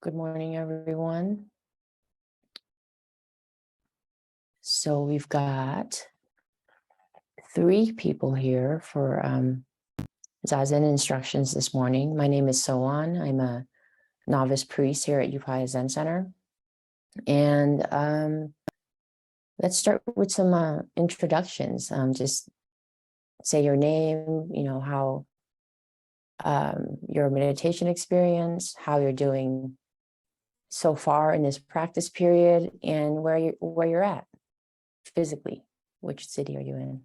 Good morning, everyone. So we've got 3 people here for zazen instructions this morning. My name is Soan. I'm a novice priest here at Upaya Zen Center. And let's start with some introductions. Just say your name, how your meditation experience, how you're doing so far in this practice period, and where you're at physically. Which city are you in?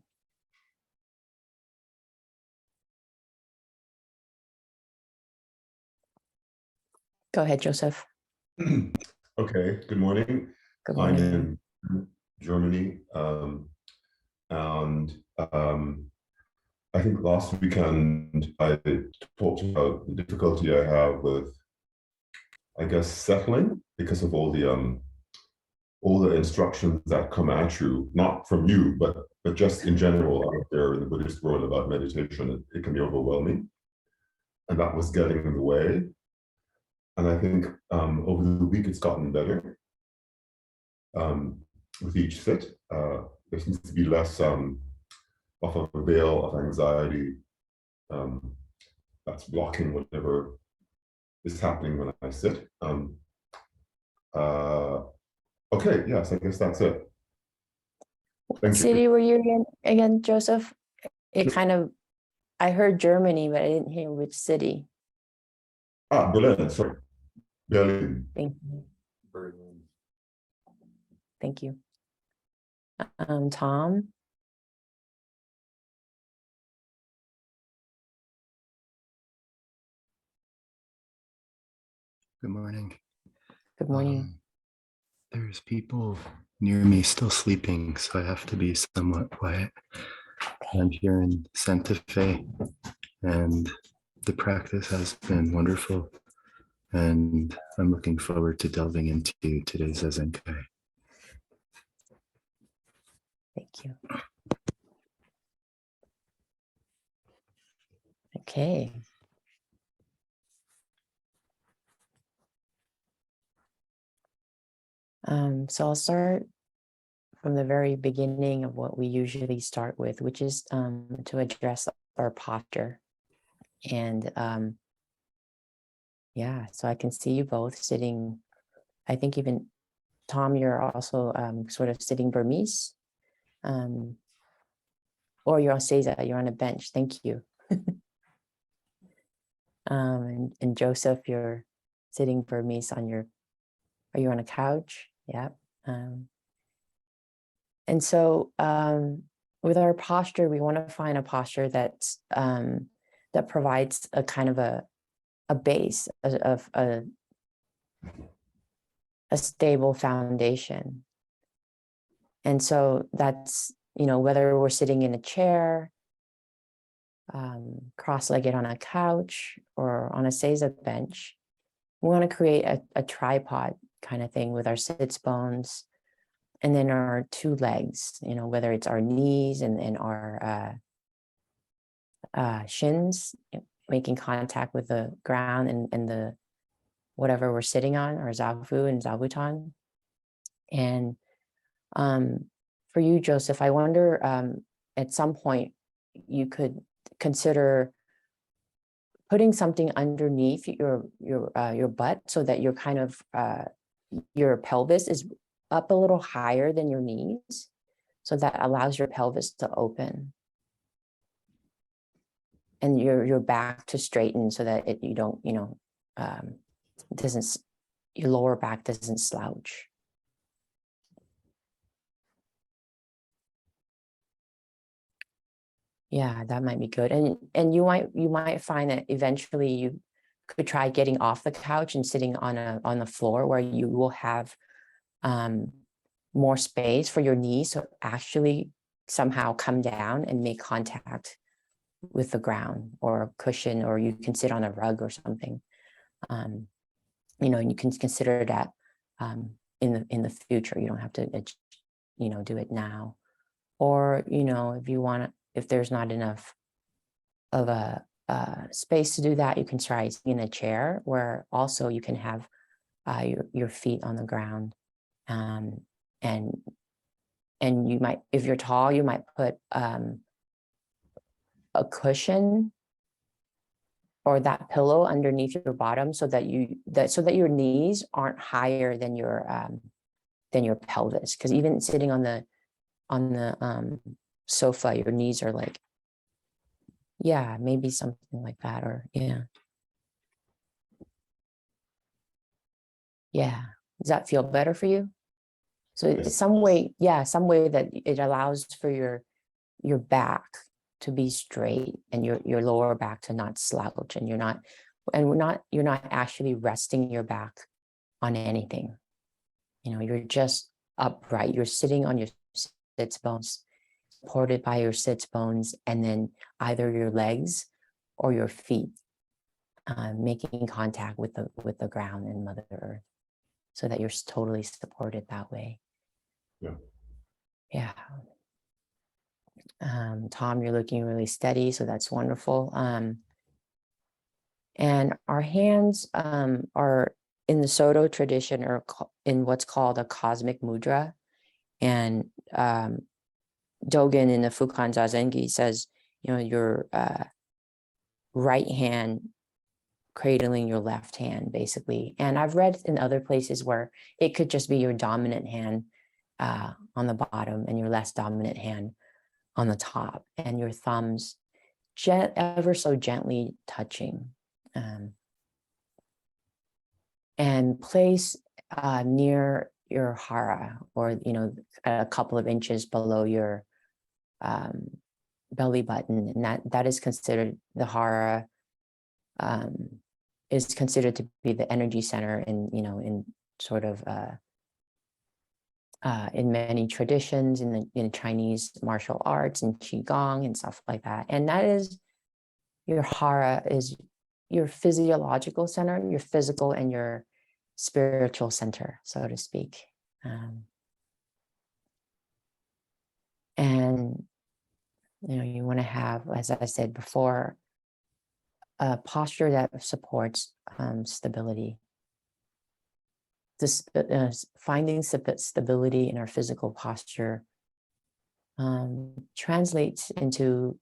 Go ahead, Joseph. Okay, good morning. Good I'm morning. in Germany, and I think last weekend I talked about the difficulty I have with, I guess, settling because of all the instructions that come at you, not from you, but just in general out there in the Buddhist world about meditation. It can be overwhelming, and that was getting in the way. And I think over the week it's gotten better. With each sit, there seems to be less of a veil of anxiety that's blocking whatever is happening when I sit. Okay, yes, I guess that's it. What city were you in again, Joseph? I heard Germany, but I didn't hear which city. Berlin, sorry. Berlin. Thank you. Berlin. Thank you. Tom? Good morning. Good morning. There's people near me still sleeping, so I have to be somewhat quiet. I'm here in Santa Fe, and the practice has been wonderful, and I'm looking forward to delving into today's zazen. Thank you. Okay. So I'll start from the very beginning of what we usually start with, which is to address our posture. And so I can see you both sitting. I think even Tom, you're also sort of sitting Burmese, or you're on seiza, you're on a bench. Thank you. And Joseph, you're sitting Burmese are you on a couch? Yeah. And so with our posture, we want to find a posture that provides a kind of a base of a stable foundation. And so that's, whether we're sitting in a chair, cross-legged on a couch, or on a seiza bench, we want to create a tripod kind of thing with our sits bones, and then our 2 legs, whether it's our knees and our shins, making contact with the ground and the whatever we're sitting on, our zafu and zabuton. And for you, Joseph, I wonder at some point you could consider putting something underneath your butt so that you're kind of your pelvis is up a little higher than your knees, so that allows your pelvis to open and your back to straighten, so that you don't your lower back doesn't slouch. Yeah, that might be good. And you might find that eventually you could try getting off the couch and sitting on the floor, where you will have more space for your knees to actually somehow come down and make contact with the ground or a cushion, or you can sit on a rug or something. And you can consider that in the future. You don't have to do it now. Or if you want, if there's not enough of a space to do that, you can try in a chair, where also you can have your feet on the ground. And you might, if you're tall, you might put a cushion or that pillow underneath your bottom so that your knees aren't higher than your pelvis. Because even sitting on the sofa, your knees are like, yeah, maybe something like that, or yeah. Yeah. Does that feel better for you? So Yes. some way that it allows for your back to be straight and your lower back to not slouch, and you're not actually resting your back on anything. You're just upright. You're sitting on your sits bones, supported by your sits bones, and then either your legs or your feet making contact with the ground and Mother Earth, so that you're totally supported that way. Yeah. Tom, you're looking really steady, so that's wonderful. And our hands are in the Soto tradition, or in what's called a cosmic mudra. And Dogen in the Fukan Zazengi says, your right hand cradling your left hand, basically. And I've read in other places where it could just be your dominant hand on the bottom and your less dominant hand on the top, and your thumbs ever so gently touching. And place near your hara, or a couple of inches below your belly button, and that is considered, the hara is considered to be the energy center in sort of in many traditions in Chinese martial arts and qigong and stuff like that. And that is, your hara is your physiological center, your physical and your spiritual center, so to speak. And you want to have, as I said before, a posture that supports stability. Finding stability in our physical posture can translate into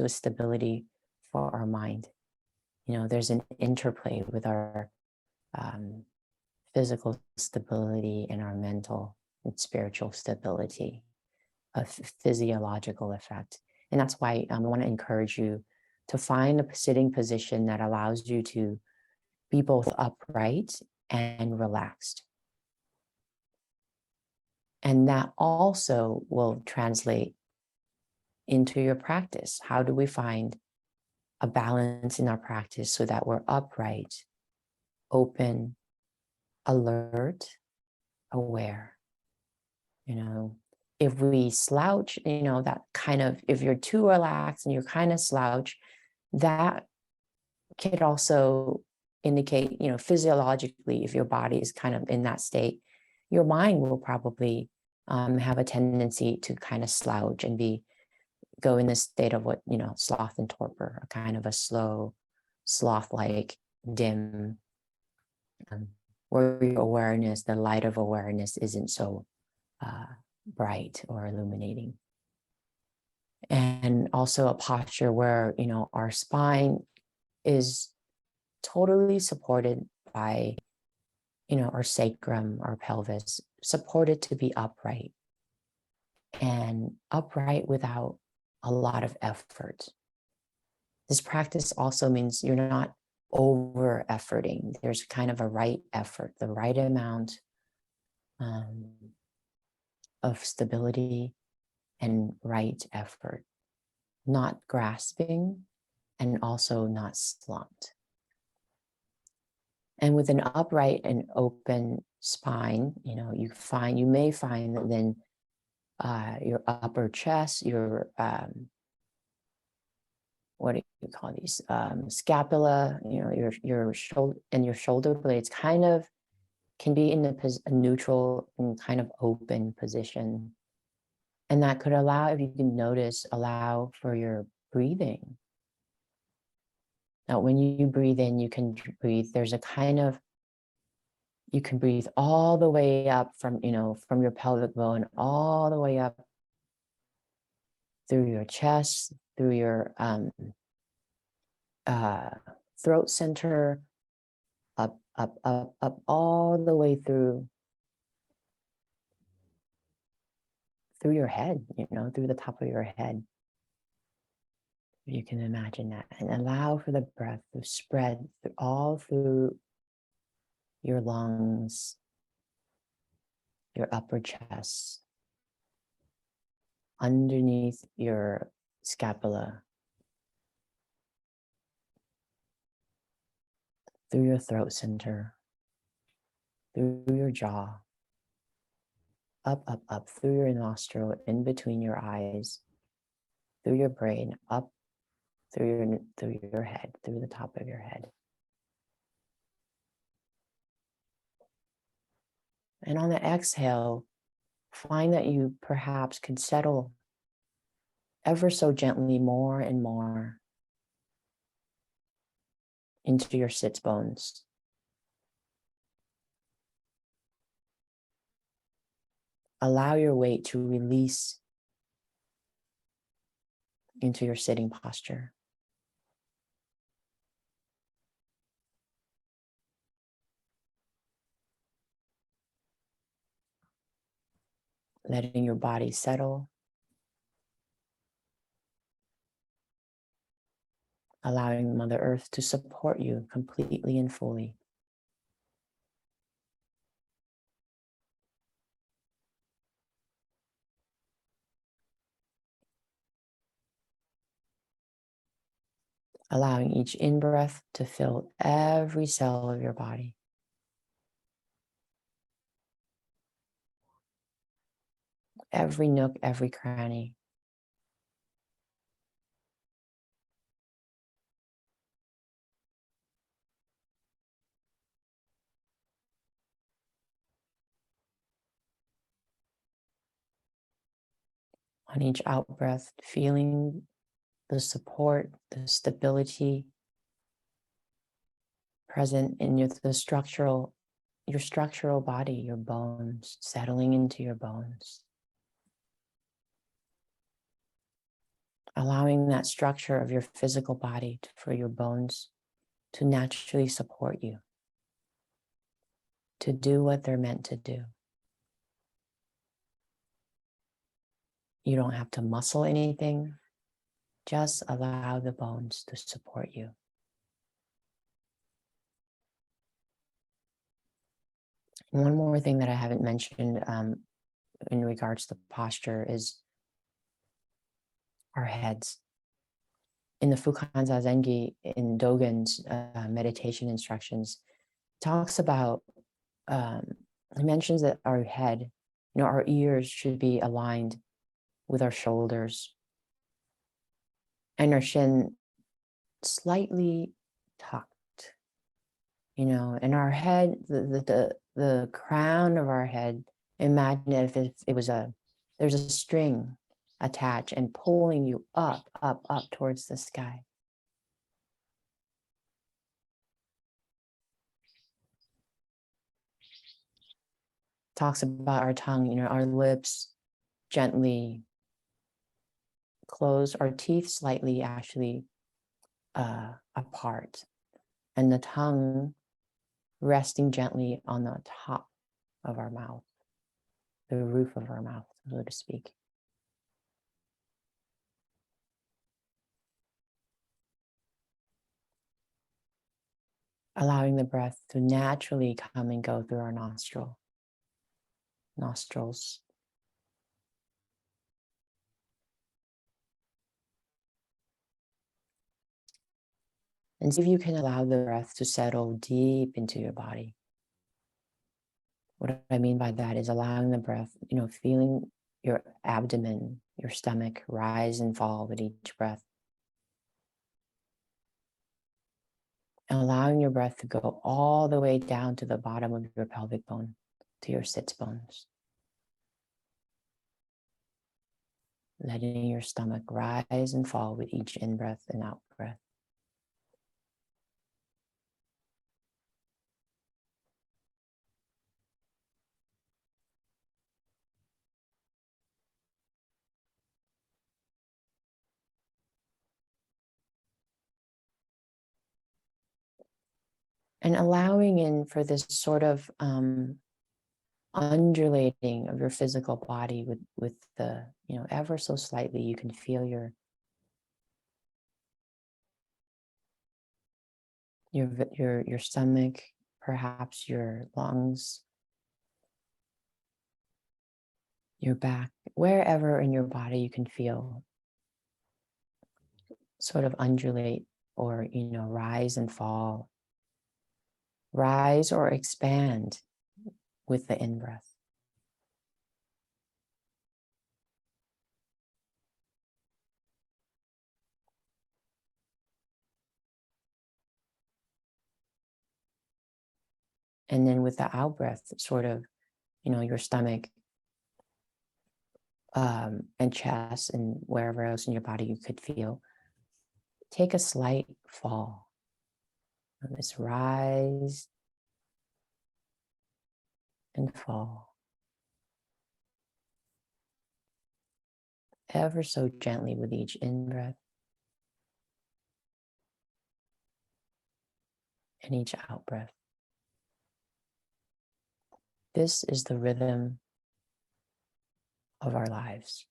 a stability for our mind. There's an interplay with our physical stability and our mental and spiritual stability, a physiological effect. And that's why I want to encourage you to find a sitting position that allows you to be both upright and relaxed. And that also will translate into your practice. How do we find a balance in our practice so that we're upright, open, alert, aware? If we slouch, that kind of, if you're too relaxed and you're kind of slouch, that could also indicate, physiologically, if your body is kind of in that state, your mind will probably have a tendency to kind of slouch and go in this state of what, sloth and torpor, kind of a slow, sloth-like, dim, where your awareness, the light of awareness, isn't so bright or illuminating. And also a posture where, our spine is totally supported by, our sacrum, our pelvis, supported to be upright, and upright without a lot of effort. This practice also means you're not over efforting. There's kind of a right effort, the right amount of stability and right effort, not grasping and also not slumped. And with an upright and open spine, you may find that then your upper chest, your what do you call these? Scapula, your shoulder and your shoulder blades kind of can be in a neutral and kind of open position. And that could allow, if you can notice, allow for your breathing. Now, when you breathe in, you can breathe. There's a kind of You can breathe all the way up from, from your pelvic bone, all the way up through your chest, through your throat center, up, all the way through your head, through the top of your head. You can imagine that, and allow for the breath to spread all through your lungs, your upper chest, underneath your scapula, through your throat center, through your jaw, up, through your nostril, in between your eyes, through your brain, up, through your head, through the top of your head. And on the exhale, find that you perhaps could settle ever so gently more and more into your sits bones. Allow your weight to release into your sitting posture. Letting your body settle. Allowing Mother Earth to support you completely and fully. Allowing each in-breath to fill every cell of your body. Every nook, every cranny. On each out-breath, feeling the support, the stability present in your structural body, your bones, settling into your bones. Allowing that structure of your physical body for your bones to naturally support you, to do what they're meant to do. You don't have to muscle anything, just allow the bones to support you. One more thing that I haven't mentioned in regards to posture is our heads. In the Fukan Zazengi, in Dogen's meditation instructions, talks about, he mentions that our head, our ears should be aligned with our shoulders and our shin slightly tucked, and our head, the crown of our head, imagine if it was there's a string attached and pulling you up towards the sky. Talks about our tongue, our lips gently closed, our teeth slightly actually apart, and the tongue resting gently on the top of our mouth, the roof of our mouth, so to speak. Allowing the breath to naturally come and go through our nostrils. And see if you can allow the breath to settle deep into your body. What I mean by that is allowing the breath, feeling your abdomen, your stomach rise and fall with each breath. And allowing your breath to go all the way down to the bottom of your pelvic bone, to your sits bones. Letting your stomach rise and fall with each in-breath and out-breath. And allowing in for this sort of undulating of your physical body with the, ever so slightly, you can feel your stomach, perhaps your lungs, your back, wherever in your body you can feel sort of undulate or, rise and fall, rise or expand with the in-breath. And then with the out-breath, sort of, your stomach and chest and wherever else in your body you could feel, take a slight fall. And this rise and fall. Ever so gently with each in-breath and each out-breath. This is the rhythm of our lives.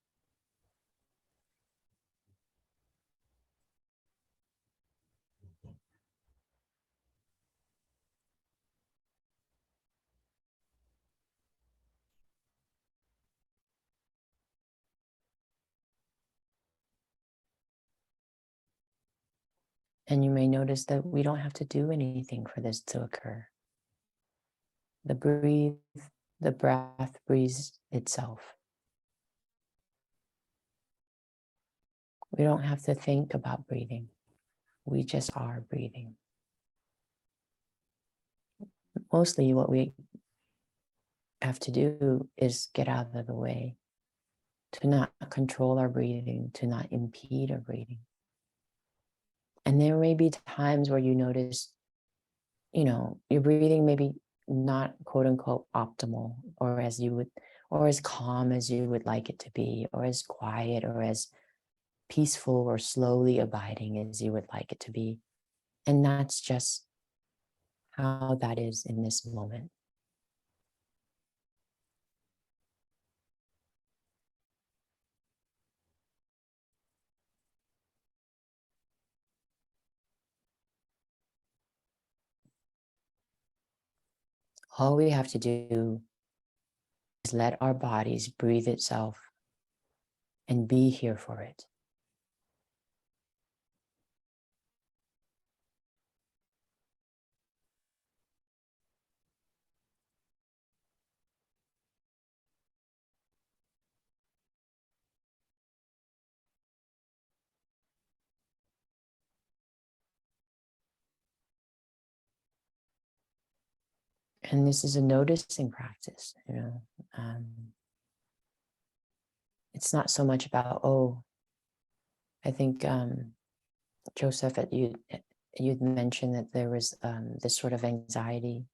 And you may notice that we don't have to do anything for this to occur. The breath breathes itself. We don't have to think about breathing. We just are breathing. Mostly what we have to do is get out of the way, to not control our breathing, to not impede our breathing. And there may be times where you notice, your breathing may be not quote unquote optimal, or as calm as you would like it to be, or as quiet or as peaceful or slowly abiding as you would like it to be. And that's just how that is in this moment. All we have to do is let our bodies breathe itself and be here for it. And this is a noticing practice, it's not so much about, I think Joseph, you'd mentioned that there was this sort of anxiety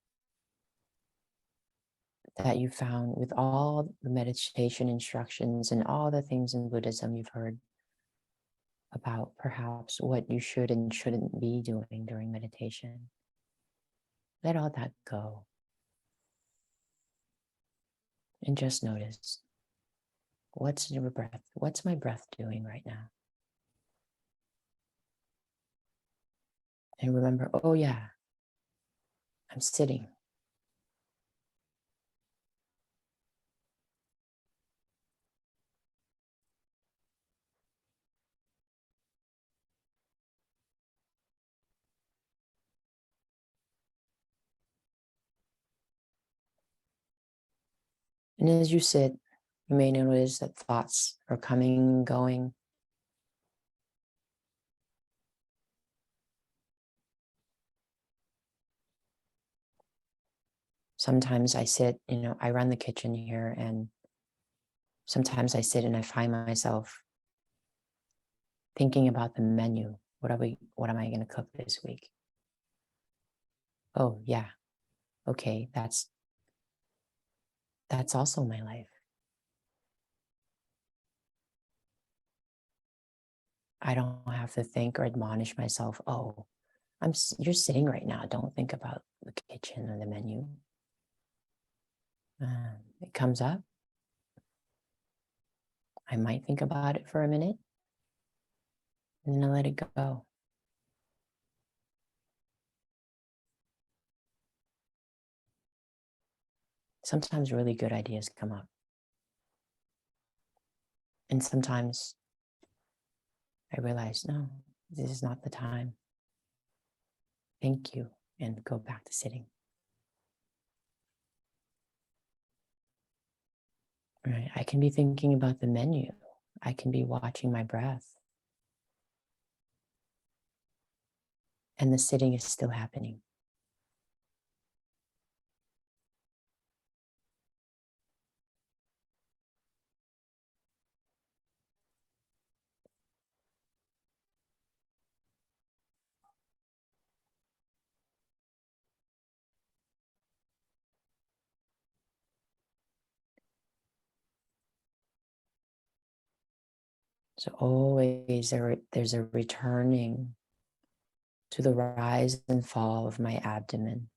that you found with all the meditation instructions and all the things in Buddhism you've heard about perhaps what you should and shouldn't be doing during meditation. Let all that go. And just notice, what's your breath? What's my breath doing right now? And remember, oh yeah, I'm sitting. And as you sit, you may notice that thoughts are coming and going. Sometimes I sit, I run the kitchen here, and sometimes I sit and I find myself thinking about the menu. What am I going to cook this week? Oh yeah. Okay, that's also my life. I don't have to think or admonish myself, oh, You're sitting right now. Don't think about the kitchen or the menu. It comes up. I might think about it for a minute, and then I let it go. Sometimes really good ideas come up. And sometimes I realize, no, this is not the time. Thank you, and go back to sitting. Right. I can be thinking about the menu. I can be watching my breath. And the sitting is still happening. So always there's a returning to the rise and fall of my abdomen.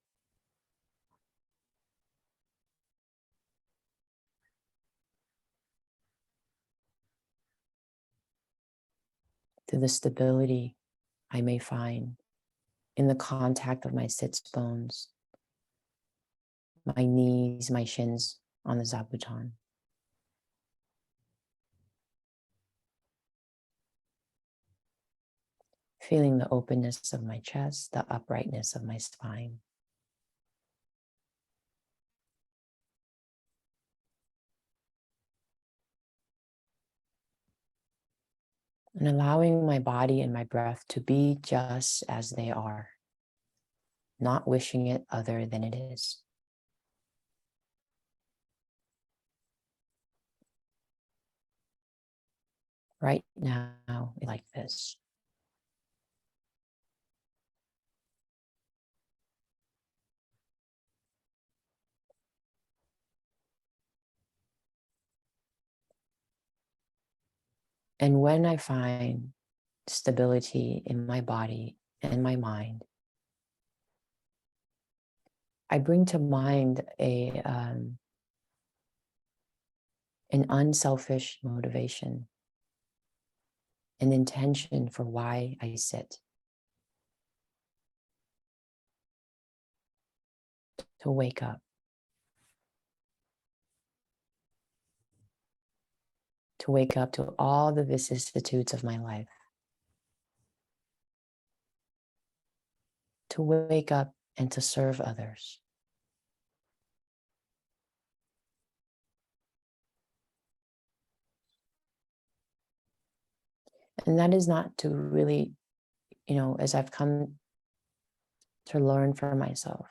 To the stability I may find in the contact of my sits bones, my knees, my shins on the zabuton. Feeling the openness of my chest, the uprightness of my spine. And allowing my body and my breath to be just as they are, not wishing it other than it is. Right now, like this. And when I find stability in my body and my mind, I bring to mind an unselfish motivation, an intention for why I sit. To wake up. To wake up to all the vicissitudes of my life. To wake up and to serve others. And that is not to really, as I've come to learn for myself,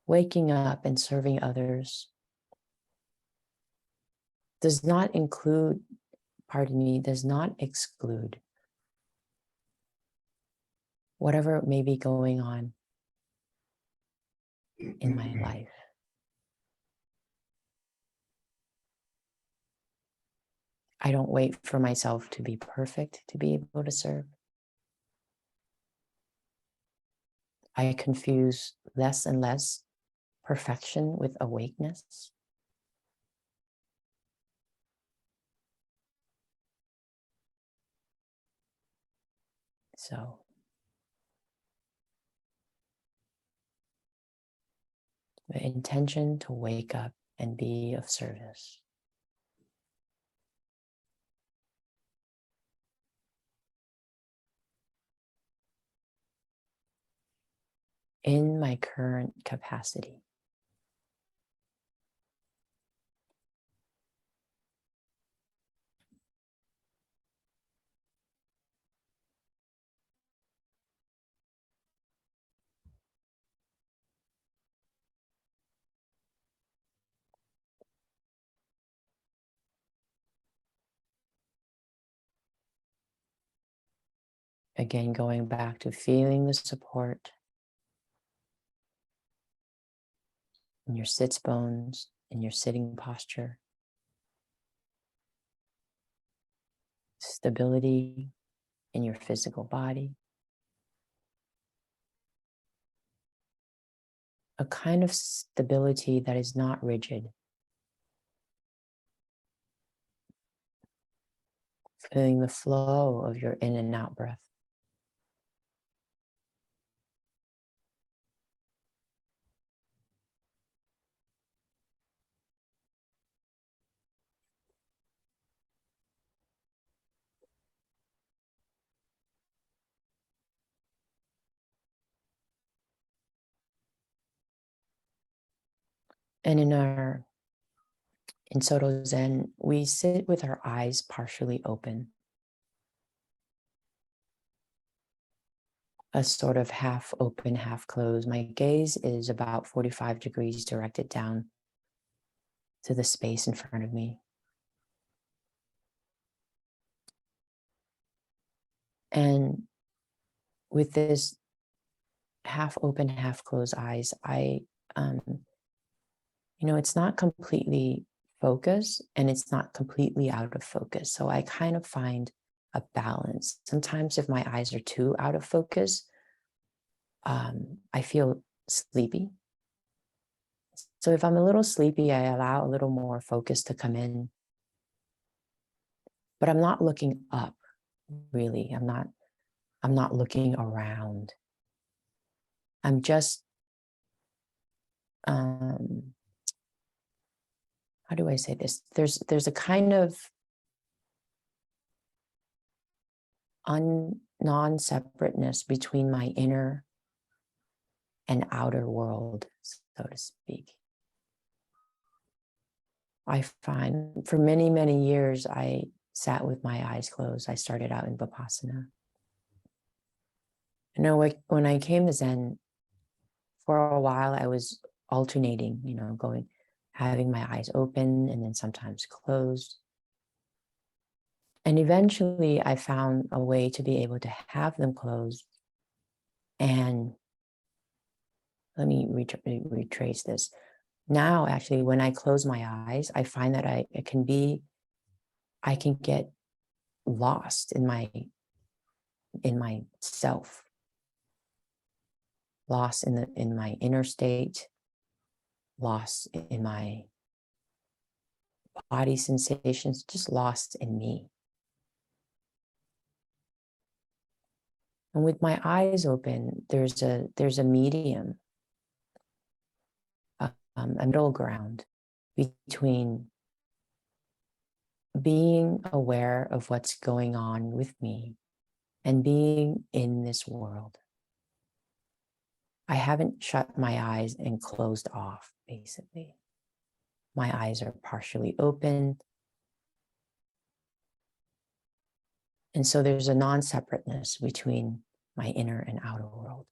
waking up and serving others does not include, does not exclude whatever may be going on in my life. I don't wait for myself to be perfect to be able to serve. I confuse less and less perfection with awakeness. So the intention to wake up and be of service. In my current capacity. Again, going back to feeling the support in your sits bones, in your sitting posture. Stability in your physical body. a kind of stability that is not rigid. Feeling the flow of your in and out breath. And in Soto Zen, we sit with our eyes partially open. A sort of half open, half closed. My gaze is about 45 degrees directed down to the space in front of me. And with this half open, half closed eyes, it's not completely focused and it's not completely out of focus. So I kind of find a balance. Sometimes if my eyes are too out of focus, I feel sleepy. So if I'm a little sleepy, I allow a little more focus to come in. But I'm not looking up, really. I'm not looking around. I'm just how do I say this? There's a kind of non-separateness between my inner and outer world, so to speak. I find for many, many years, I sat with my eyes closed. I started out in Vipassana. When I came to Zen, for a while, I was alternating, having my eyes open and then sometimes closed. And eventually I found a way to be able to have them closed. And let me retrace this. Now, actually, when I close my eyes, I find that I can get lost in my self, lost in my inner state, lost in my body sensations, just lost in me. And with my eyes open, there's a medium, a middle ground between being aware of what's going on with me and being in this world. I haven't shut my eyes and closed off, basically. My eyes are partially open. And so there's a non-separateness between my inner and outer world.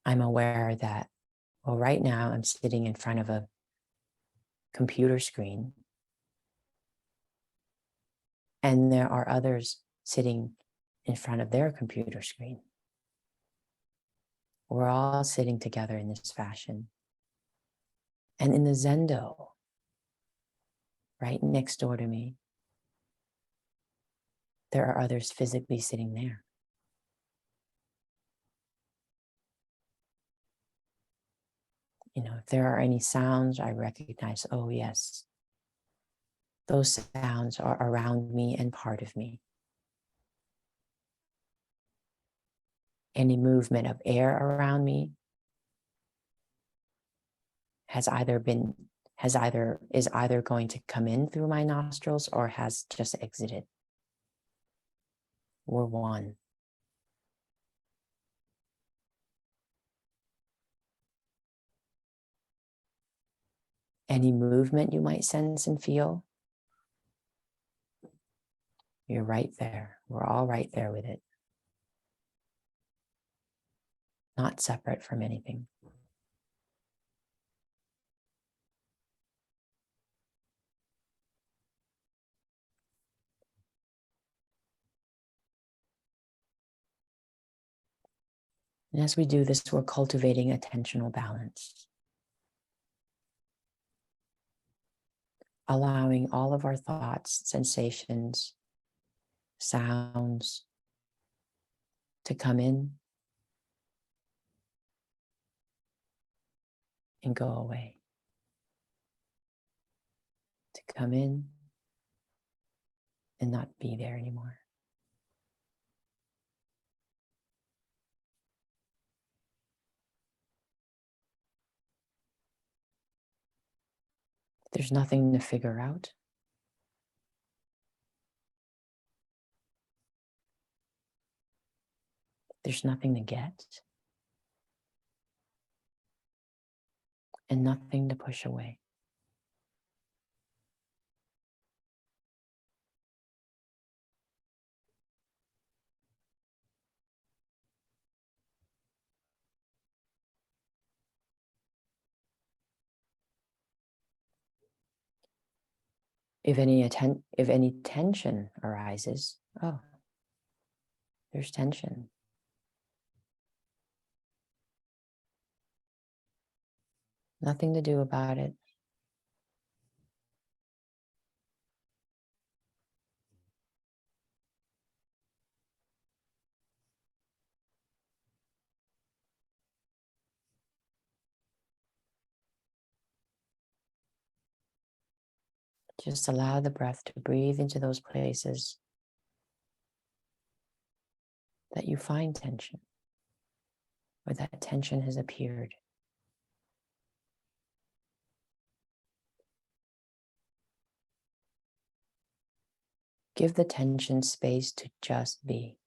I'm aware that, well, right now I'm sitting in front of a computer screen, and there are others sitting in front of their computer screen. We're all sitting together in this fashion. And in the Zendo, right next door to me, there are others physically sitting there. If there are any sounds, I recognize, oh yes, those sounds are around me and part of me. Any movement of air around me is either going to come in through my nostrils or has just exited. We're one. Any movement you might sense and feel, you're right there. We're all right there with it. Not separate from anything. And as we do this, we're cultivating attentional balance. Allowing all of our thoughts, sensations, sounds to come in and go away. To come in and not be there anymore. There's nothing to figure out. There's nothing to get. And nothing to push away. If any tension arises, oh, there's tension. Nothing to do about it. Just allow the breath to breathe into those places that you find tension, or that tension has appeared. Give the tension space to just be.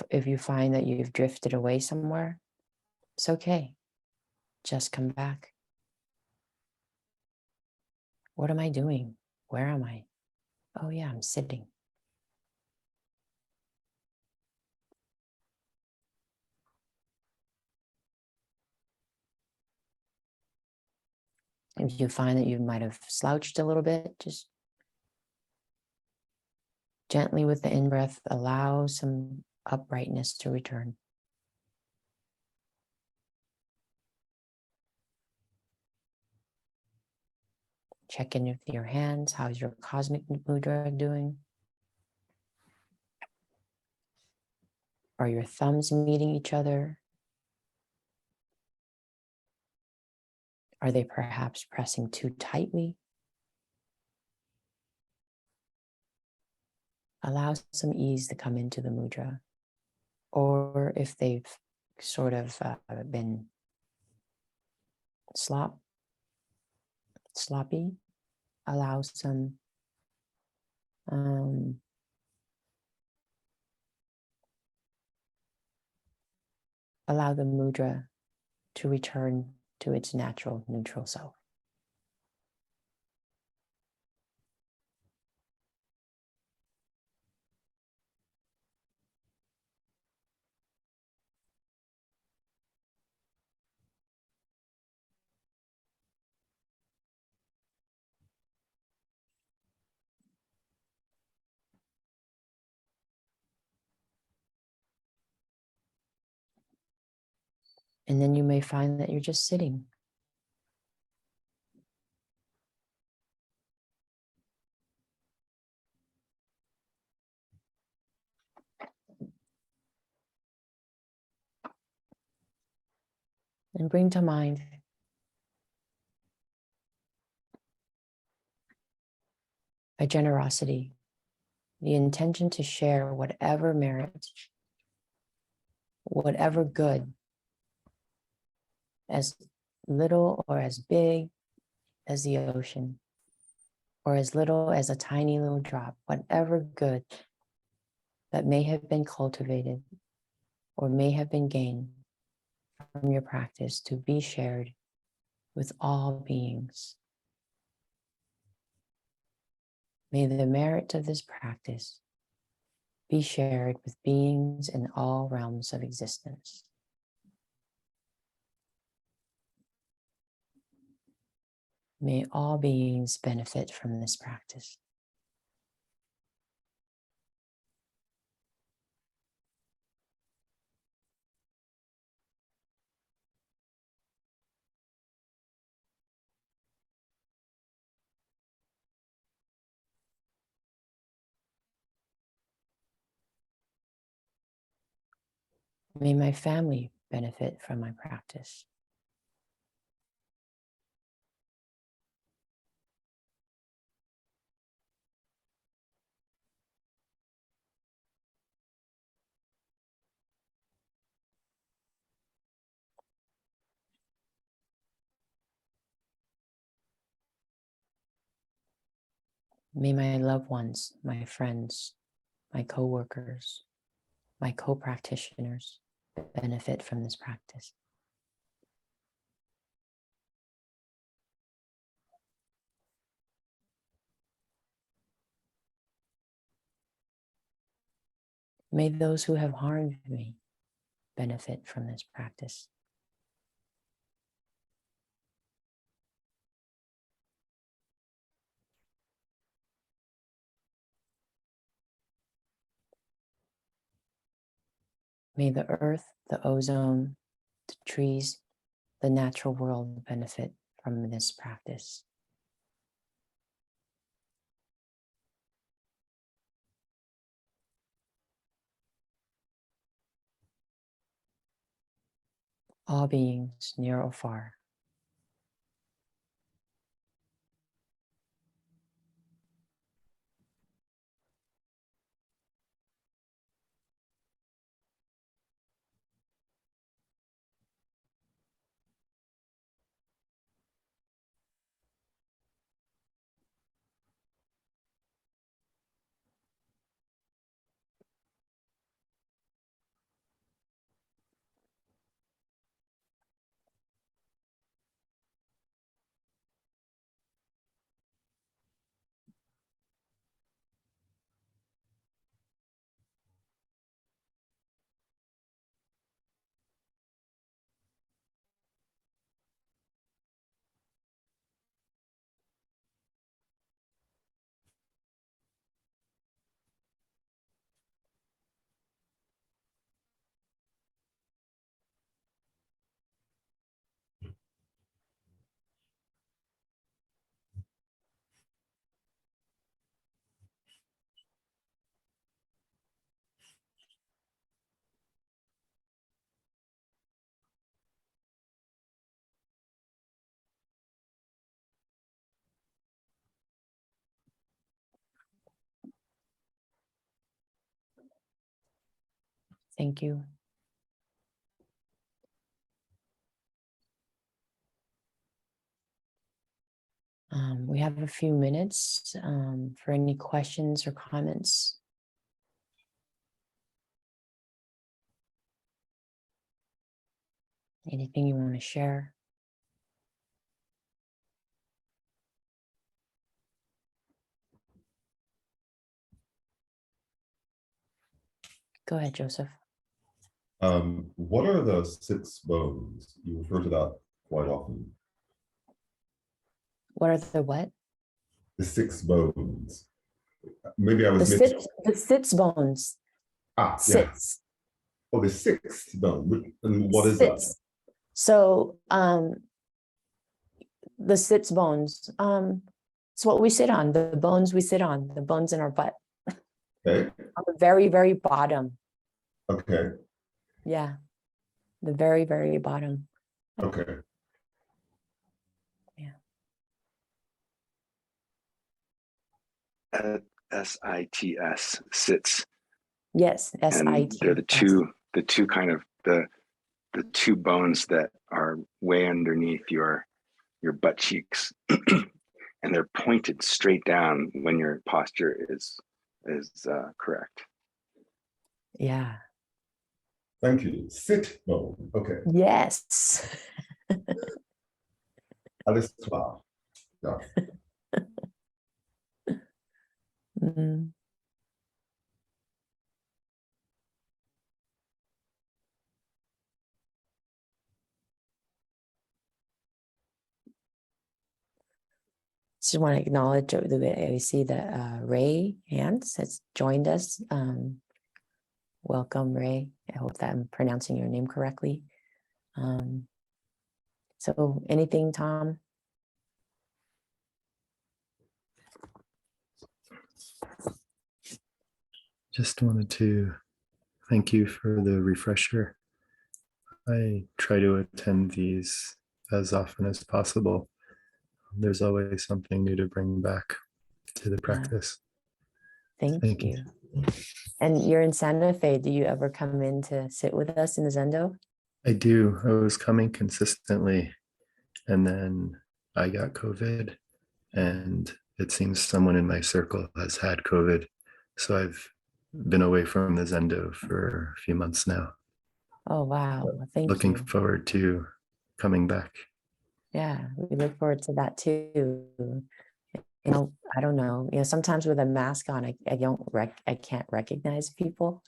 If you find that you've drifted away somewhere, it's okay. Just come back. What am I doing? Where am I? Oh yeah, I'm sitting. If you find that you might have slouched a little bit, just gently with the in-breath, allow some uprightness to return. Check in with your hands. How's your cosmic mudra doing? Are your thumbs meeting each other? Are they perhaps pressing too tightly? Allow some ease to come into the mudra. Or if they've sort of been sloppy, allow some allow the mudra to return to its natural neutral self. And then you may find that you're just sitting. And bring to mind a generosity, the intention to share whatever merit, whatever good, as little or as big as the ocean, or as little as a tiny little drop, whatever good that may have been cultivated or may have been gained from your practice, to be shared with all beings. May the merit of this practice be shared with beings in all realms of existence. May all beings benefit from this practice. May my family benefit from my practice. May my loved ones, my friends, my co-workers, my co-practitioners benefit from this practice. May those who have harmed me benefit from this practice. May the earth, the ozone, the trees, the natural world benefit from this practice. All beings, near or far. Thank you. We have a few minutes for any questions or comments. Anything you want to share? Go ahead, Joseph. What are the 6 bones? You refer to that quite often. What are the what? The 6 bones. Maybe I was missing. The sits bones. Yeah. Sits. Oh, the 6th bone. And what is that? So the sits bones. It's what we sit on, the bones we sit on, the bones in our butt. Okay. On the very, very bottom. Okay. Yeah. The very, very bottom. Okay. Yeah. SITS, sits. Yes, And SIT. they're the two kind of the 2 bones that are way underneath your butt cheeks. And they're pointed straight down when your posture is correct. Yeah. Thank you. Sit bone. Okay. Yes. Alles klar. Yeah. Mm. Just want to acknowledge the way I see that Ray Hans has joined us. Welcome, Ray. I hope that I'm pronouncing your name correctly. So anything, Tom? Just wanted to thank you for the refresher I try to attend these as often as possible. There's always something new to bring back to the Yeah, practice. thank you. And you're in Santa Fe. Do you ever come in to sit with us in the Zendo? I do. I was coming consistently, and then I got COVID, and it seems someone in my circle has had COVID. So I've been away from the Zendo for a few months now. Oh, wow. Well, thank Looking you. forward to coming back. Yeah, we look forward to that too. I don't know, sometimes with a mask on, I can't recognize people,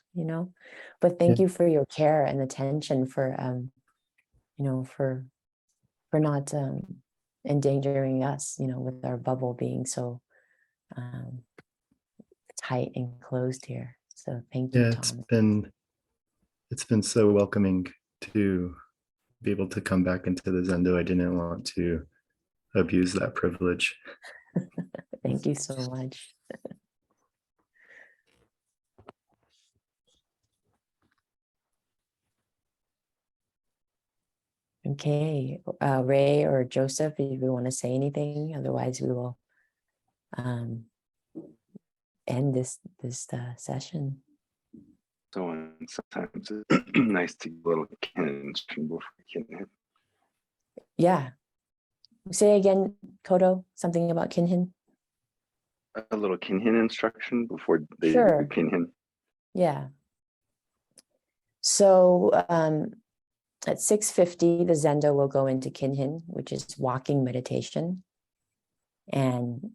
but thank Yeah. you for your care and attention for, for not endangering us, with our bubble being so um, tight and closed here. So thank you, Yeah, Tom. it's been so welcoming to be able to come back into the Zendo. I didn't want to abuse that privilege. Thank you so much. Okay, Ray or Joseph, if you want to say anything, otherwise we will end this session. So sometimes it's nice to get a little connection before you can hit. Yeah. Say again, Kodo, something about Kinhin. A little kinhin instruction before they Sure. do kinhin. Yeah. So at 6:50, the Zendo will go into Kinhin, which is walking meditation. And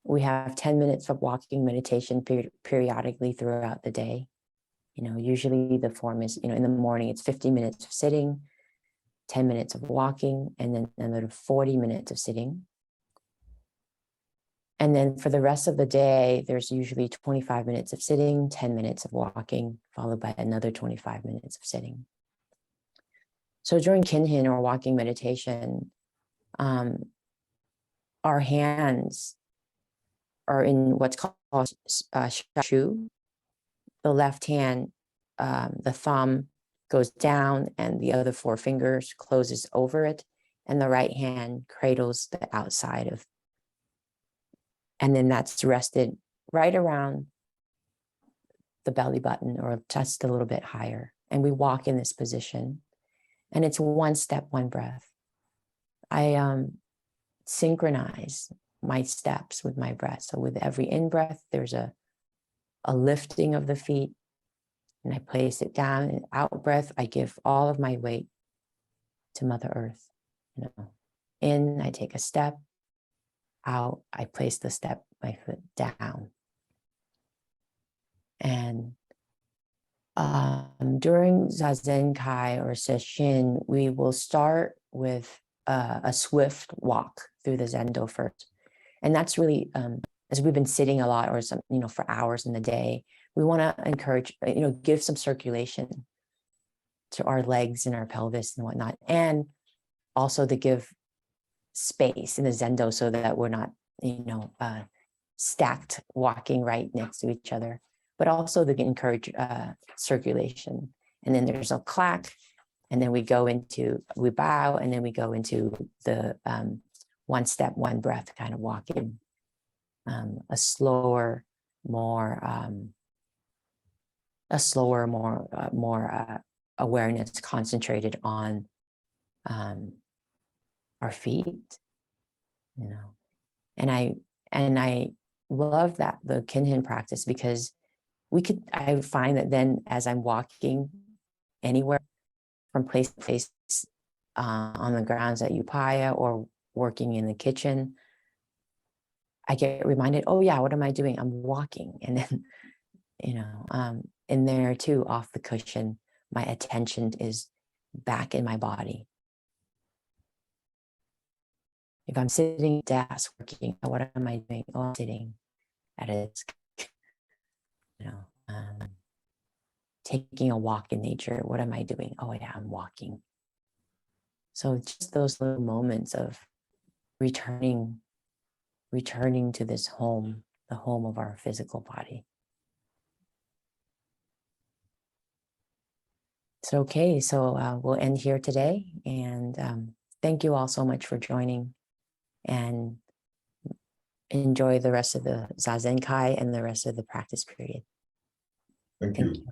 we have 10 minutes of walking meditation periodically throughout the day. Usually the form is, in the morning, it's 50 minutes of sitting, 10 minutes of walking, and then another 40 minutes of sitting. And then for the rest of the day, there's usually 25 minutes of sitting, 10 minutes of walking, followed by another 25 minutes of sitting. So during Kinhin or walking meditation, our hands are in what's called shu. The left hand, the thumb goes down and the other four fingers closes over it. And the right hand cradles the outside of, and then that's rested right around the belly button or just a little bit higher. And we walk in this position. And it's one step, one breath. I synchronize my steps with my breath. So with every in-breath, there's a lifting of the feet, and I place it down. And out breath, I give all of my weight to Mother Earth. In, I take a step. Out, I place my foot down. And during Zazen Kai or Sesshin, we will start with a swift walk through the Zendo first. And that's really, as we've been sitting a lot or for hours in the day, we want to encourage, give some circulation to our legs and our pelvis and whatnot. And also to give space in the Zendo so that we're not, stacked walking right next to each other, but also to encourage circulation. And then there's a clack, and then we bow, and then we go into the one step, one breath kind of walking, a slower, more awareness concentrated on our feet, and I love that the Kinhin practice, because I find that then as I'm walking anywhere from place to place on the grounds at Upaya or working in the kitchen, I get reminded, oh yeah, what am I doing? I'm walking. And then, in there too, off the cushion, my attention is back in my body. If I'm sitting at a desk working, what am I doing? Oh, I'm sitting at a desk, taking a walk in nature. What am I doing? Oh yeah, I'm walking. So just those little moments of returning to this home, the home of our physical body. It's okay. So we'll end here today. And thank you all so much for joining. And enjoy the rest of the Zazen Kai and the rest of the practice period. Thank Thank you. you.